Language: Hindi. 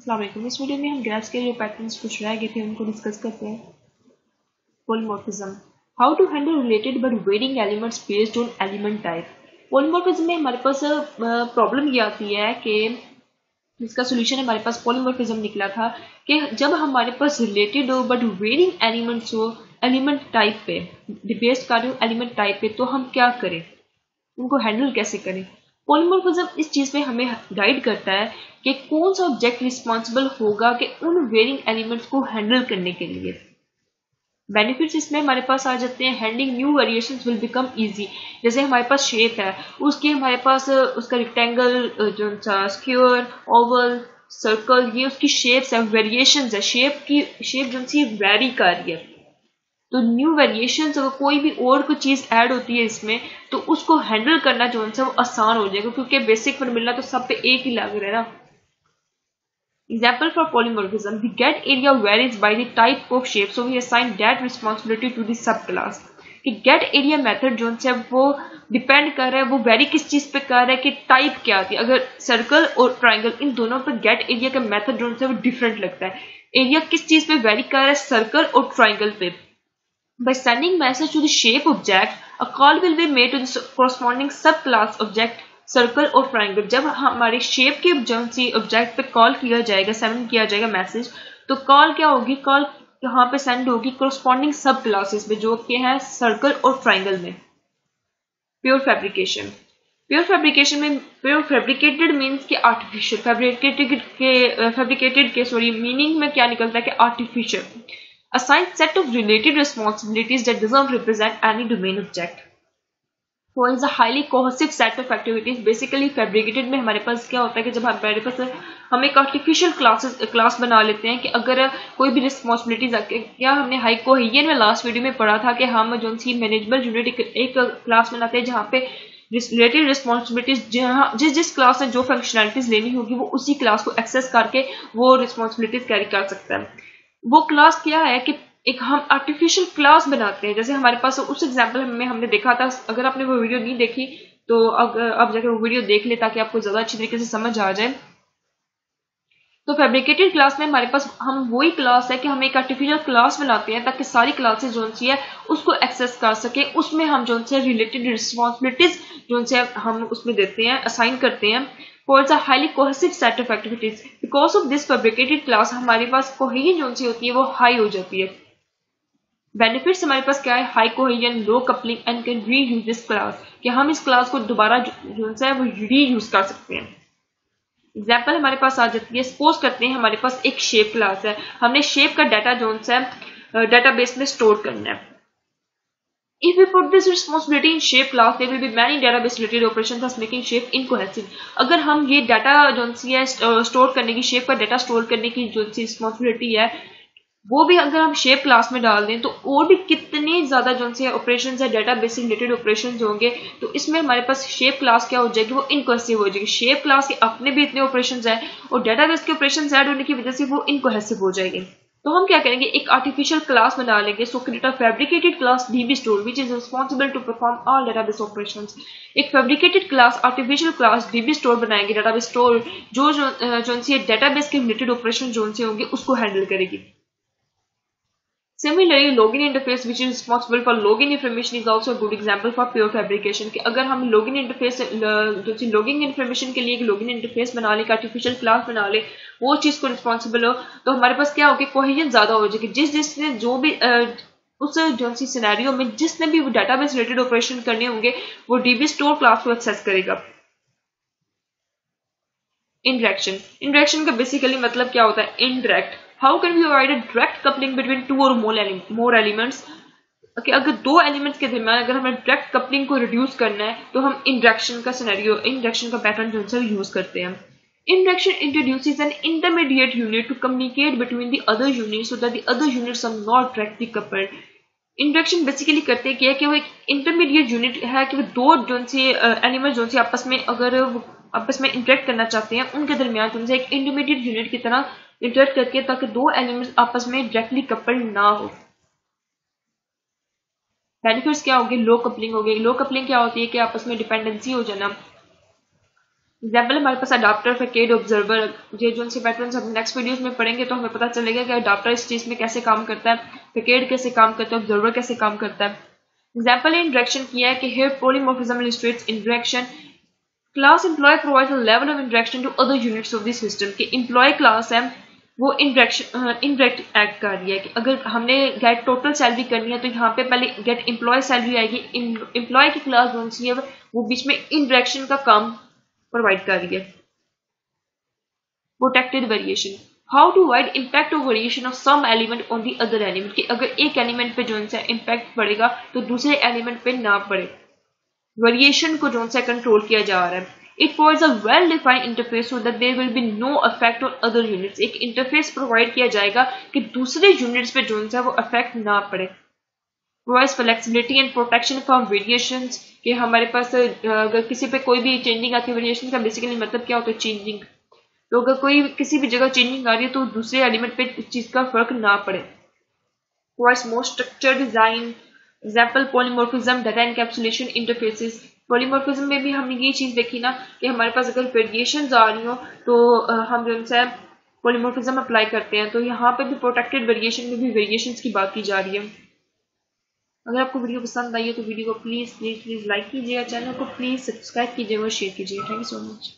अस्सलाम वालेकुम। इस वीडियो में हम ग्राफ्स के जो पैटर्न्स कुछ रह गए थे उनको डिस्कस करते हैं। Polymorphism, how to handle related but varying elements based on element type. Polymorphism में हमारे पास प्रॉब्लम ये आती है कि इसका सोल्यूशन हमारे पास पॉलीमॉर्फिज्म निकला था कि जब हमारे पास रिलेटेड हो बट वेरिंग एलिमेंट्स हो एलिमेंट टाइप पे, बेस्ड कर रहे हो एलिमेंट टाइप पे, तो हम क्या करें, उनको हैंडल कैसे करें। पॉलीमॉर्फिज्म इस चीज में हमें गाइड करता है कि कौन सा ऑब्जेक्ट रिस्पॉन्सिबल होगा कि उन वेरिंग एलिमेंट्स को हैंडल करने के लिए। बेनिफिट्स इसमें हमारे पास आ जाते हैं। Handling new variations will become easy. जैसे हमारे पास शेप है, उसकी हमारे पास उसका रेक्टेंगल, जो सा स्क्वायर, ओवल, सर्कल, ये उसकी शेप्स है, वेरिएशंस है, शेप जो सी वेरी कर रही है। तो न्यू वेरिएशंस अगर कोई भी और कोई चीज ऐड होती है इसमें, तो उसको हैंडल करना जो है वो आसान हो जाएगा, क्योंकि बेसिक फॉर्मूला तो सब पे एक ही लग रहा है ना। Example for polymorphism, the get area varies by the type of shape, so we assign that responsibility to the sub class. कि गेट एरिया मेथड जो है वो डिपेंड कर रहा है, वो वेरी किस चीज पे कर रहा है कि टाइप क्या आती है। अगर सर्कल और ट्राइंगल, इन दोनों पे गेट एरिया का मेथड जो है वो डिफरेंट लगता है। एरिया किस चीज पे वेरी कर रहा है, सर्कल और ट्राइंगल पे। By sending message to the shape object, a call will be made to the corresponding subclass object circle और ट्राइंगल। जब हमारे शेप के ऑब्जेक्ट पे कॉल किया जाएगा, सेंड किया जाएगा मैसेज, तो कॉल क्या होगी, कॉल यहाँ पे सेंड होगी कोरस्पॉन्डिंग सब क्लासेस में, जो कि है सर्कल और ट्राइंगल में। Pure fabrication, pure fabricated means कि आर्टिफिशियल, फैब्रिकेटेड के सॉरी मीनिंग में क्या निकलता है कि artificial. Assign set of related responsibilities that doesn't represent any domain object. For is a highly cohesive set of activities. Basically fabricated में हमारे पास क्या होता है कि जब हमारे पास हम एक आर्टिफिशियल क्लास बना लेते हैं कि अगर कोई भी रिस्पॉन्सिबिलिटीज, क्या हमने हाई कोहेजन में लास्ट वीडियो में पढ़ा था कि हम जो सी मैनेजेबल यूनिट एक क्लास बनाते हैं जहाँ पे रिलेटेड रिस्पॉन्सिबिलिटीज, जहाँ जिस क्लास ने जो फंक्शनैलिटीज लेनी होगी वो उसी क्लास को एक्सेस करके वो रिस्पॉन्सिबिलिटीज कैरी कर सकता है। वो क्लास क्या है कि एक हम आर्टिफिशियल क्लास बनाते हैं। जैसे हमारे पास उस एग्जांपल में हमने देखा था, अगर आपने वो वीडियो नहीं देखी तो अब जाके वो वीडियो देख ले ताकि आपको ज्यादा अच्छी तरीके से समझ आ जाए। तो फैब्रिकेटेड क्लास में हमारे पास हम वही क्लास है कि हम एक आर्टिफिशियल क्लास बनाते हैं ताकि सारी क्लासेस जो सी है उसको एक्सेस कर सके। उसमें हम जो से रिलेटेड रिस्पॉन्सिबिलिटीज जो से हम उसमें देते हैं, असाइन करते हैं। For a highly cohesive set of activities, because of this fabricated class हमारे पास कोहेजन जो सी होती है वो हाई हो जाती है। बेनिफिट्स हमारे पास क्या है, high cohesion, low coupling and can री यूज दिस क्लास, कि हम इस क्लास को दोबारा जो है वो री यूज कर सकते हैं। एग्जाम्पल हमारे पास आ जाती है, सपोज करते हैं हमारे पास एक शेप क्लास है, हमने शेप का डाटा जो है डाटाबेस में स्टोर करना है। If we put this responsibility in shape class, there will be many database related operations thus making shape incohesive. अगर हम ये डाटा जो सी है स्टोर करने की, शेप का डाटा स्टोर करने की जो सी रिस्पॉन्सिबिलिटी है, वो भी अगर हम शेप क्लास में डाल दें तो और भी कितने ज्यादा जो सी ऑपरेशंस है, डाटाबेस से रिलेटेड ऑपरेशंस होंगे। तो इसमें हमारे पास शेप क्लास क्या हो जाएगी, वो इनकोहेसिव हो जाएगी। शेप क्लास के अपने भी इतने ऑपरेशंस है और डाटाबेस के ऑपरेशंस ऐड होने की वजह से वो इनकोहेसिव हो जाएगी। तो हम क्या करेंगे, एक आर्टिफिशियल क्लास बना लेंगे, so create a fabricated class DB store which is responsible to perform all database operations. एक fabricated class, artificial class DB store बनाएंगे, डेटाबेस स्टोर जो सी डेटाबेस के रिलेटेड ऑपरेशन जो से होंगे उसको हैंडल करेगी। Similarly, login interface which is responsible for login information is also a good example for pure fabrication। कि अगर हम login interface जो चीज login information के लिए एक login interface बना ले, artificial class बना ले, वो चीज को responsible हो, तो हमारे पास क्या होगी, कोहेजन ज्यादा हो जाएगी। जिसने जो भी उस जो सी सिनेरियो में जिसने भी डाटाबेस रिलेटेड ऑपरेशन करने होंगे वो डीबी स्टोर क्लास को एक्सेस करेगा। इंटरेक्शन का बेसिकली मतलब क्या होता है, indirect. How can we avoid a direct coupling between two और मोर एलिमेंट्स। कि अगर दो एलिमेंट्स के दरमियान अगर हमें डायरेक्ट कपलिंग को रिड्यूस करना है तो हम इंटरेक्शन का पैटर्न जो है यूज करते हैं। Interaction introduces an intermediate unit to communicate between the other units so that the other units are not directly coupled. Interaction basically करते क्या है कि वो एक इंटरमीडिएट यूनिट है कि वो दो जो से एनिमल जो से आपस में अगर आपस में इंटरेक्ट करना चाहते हैं, उनके दरमियान तुमसे एक इंटरमीडिएट यूनिट की तरह इंटरेक्ट करके ताकि दो एनिमल्स आपस में डायरेक्टली कपल्ड ना हो। बेनिफिट्स क्या होंगे, लो कपलिंग हो गई। लो कपलिंग क्या होती है कि आपस में डिपेंडेंसी हो जाना। एग्जाम्पल हमारे पास अडाप्टर, फैकेड, ऑब्जर्वर, ये जो उनसे पैटर्न हम नेक्स्ट वीडियोस में पढ़ेंगे तो हमें पता चलेगा कि अडाप्टर इस चीज में कैसे काम करता है, फैकेड कैसे काम करता है, ऑब्जर्वर कैसे काम करता है। एग्जाम्पल ने इंटरेक्शन किया है कि here polymorphism illustrates interaction. Class employ provides a level of interaction to other units of the system. कि एम्प्लॉय क्लास है वो इंडायरेक्ट एक्ट कर रही है कि अगर हमने गेट टोटल सैलरी करनी है तो यहाँ पे पहले गेट एम्प्लॉय सैलरी आएगी। एम्प्लॉय की क्लास कौन सी है वो बीच में इंटरेक्शन का काम प्रोवाइड कर रही है। Protected variation, how to avoid impact of variation of some element on the other element. कि अगर एक एलिमेंट पे जो सा इम्पैक्ट पड़ेगा तो दूसरे एलिमेंट पे ना पड़े। वेरिएशन को जो सा कंट्रोल किया जा रहा है। It provides a well-defined interface so that there will be no effect on other units. एक इंटरफेस प्रोवाइड किया जाएगा कि दूसरे यूनिट्स पे जो है वो अफेक्ट ना पड़े। Provides flexibility and protection from variations। कि हमारे पास अगर किसी पे कोई भी चेंजिंग आती है, वेरिएशन का बेसिकली मतलब क्या होता है, चेंजिंग। तो अगर कोई किसी भी जगह चेंजिंग आ रही है तो दूसरे एलिमेंट पे इस चीज का फर्क ना पड़े। Provides more structured design। Example polymorphism, data encapsulation, interfaces. Polymorphism में भी हमने ये चीज देखी ना कि हमारे पास अगर वेरिएशंस आ रही हो तो हम जो है पॉलीमॉर्फिज्म अप्लाई करते हैं। तो यहाँ पे भी प्रोटेक्टेड वेरिएशन में भी वेरिएशंस की बात की जा रही है। अगर आपको वीडियो पसंद आई है तो वीडियो को प्लीज प्लीज प्लीज लाइक कीजिएगा, चैनल को प्लीज सब्सक्राइब कीजिएगा और शेयर कीजिएगा। Thank you so much.